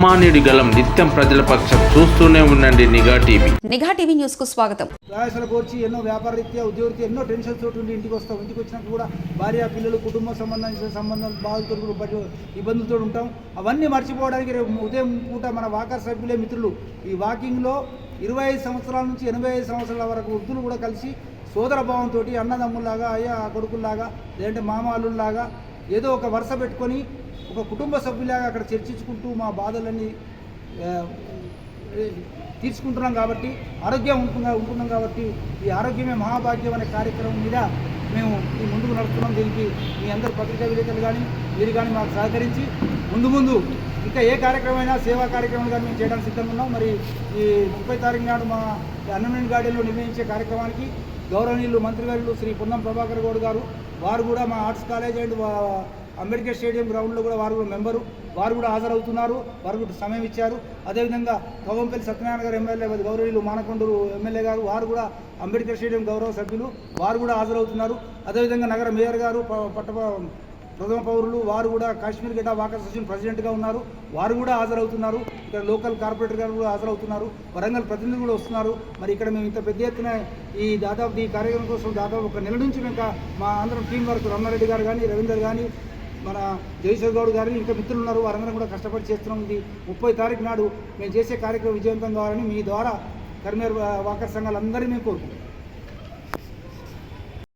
మానేడు గలం నిత్యం ప్రజల పక్షం చూస్తూనే ఉండండి నిఘా టీవీ. నిఘా టీవీ న్యూస్ కు స్వాగతం. ప్రయాసాలు కోర్చి ఎన్నో వ్యాపార రీత్యా ఉద్యోగరీత్యా ఎన్నో టెన్షన్స్ తోటి ఉండి ఇంటికి వస్తాం. ఇంటికి వచ్చినప్పుడు కూడా భార్య పిల్లలు కుటుంబం సంబంధించిన సంబంధాలు బాధతో ఇబ్బందులతో ఉంటాం. అవన్నీ మర్చిపోవడానికి రేపు ఉదయం పూట మన వాకర్ సభ్యులే మిత్రులు ఈ వాకింగ్లో 25 సంవత్సరాల నుంచి 85 సంవత్సరాల వరకు వృద్ధులు కూడా కలిసి సోదర భావంతో అన్నదమ్ముల్లాగా అయ్యా కొడుకుల్లాగా లేదంటే మామాలుల్లాగా ఏదో ఒక వరుస పెట్టుకొని ఒక కుటుంబ సభ్యులాగా అక్కడ చర్చించుకుంటూ మా బాధలన్నీ తీర్చుకుంటున్నాం. కాబట్టి ఆరోగ్యం ఉంటున్నాం కాబట్టి ఈ ఆరోగ్యమే మహాభాగ్యం అనే కార్యక్రమం మీద మేము ఈ ముందుకు నడుస్తున్నాం. దీనికి మీ అందరు పత్రికా విలేకరులు కానీ మీరు కానీ మాకు సహకరించి ముందు ఇంకా ఏ కార్యక్రమమైనా సేవా కార్యక్రమాలు కానీ మేము చేయడానికి సిద్ధంగా ఉన్నాం. మరి ఈ 30 తారీఖు నాడు మా అన్నమనేని గార్డెన్లో నిర్వహించే కార్యక్రమానికి గౌరవనీయులు మంత్రివర్యులు శ్రీ పొన్నం ప్రభాకర్ గౌడ్ గారు వారు కూడా మా arts college and Ambedkar stadium గ్రౌండ్లో కూడా వారు కూడా మెంబరు, వారు కూడా హాజరవుతున్నారు. వారు కూడా సమయం ఇచ్చారు. అదేవిధంగా కవంపల్లి సత్యనారాయణ గారు ఎమ్మెల్యే, గౌరవనీయులు మానకొండూరు ఎమ్మెల్యే గారు వారు కూడా అంబేద్కర్ స్టేడియం గౌరవ సభ్యులు వారు కూడా హాజరవుతున్నారు. అదేవిధంగా నగర మేయర్ గారు ప్రథమ పౌరులు వారు కూడా కాశ్మీర్ గడ్డ వాకర్ అసోసియేషన్ ప్రెసిడెంట్గా ఉన్నారు, వారు కూడా హాజరవుతున్నారు. ఇక్కడ లోకల్ కార్పొరేటర్ గారు కూడా హాజరవుతున్నారు. వరంగల్ ప్రతినిధులు కూడా వస్తున్నారు. మరి ఇక్కడ మేము ఇంత పెద్ద ఎత్తున ఈ కార్యక్రమం కోసం దాదాపు 1 నెల నుంచి మేము మా అందరం టీం వర్క్ రమణారెడ్డి గారు కానీ రవీందర్ కానీ మన జగదీశ్వర్ గౌడ్ గారు ఇంకా మిత్రులు ఉన్నారు. వారందరం కూడా కష్టపడి చేస్తున్నాం. ఇది 30 తారీఖు నాడు మేము చేసే కార్యక్రమం విజయవంతం కావాలని మీ ద్వారా కరీంనగర్ వాకర్ సంఘాలందరినీ మేము కోరుకుంటున్నాం.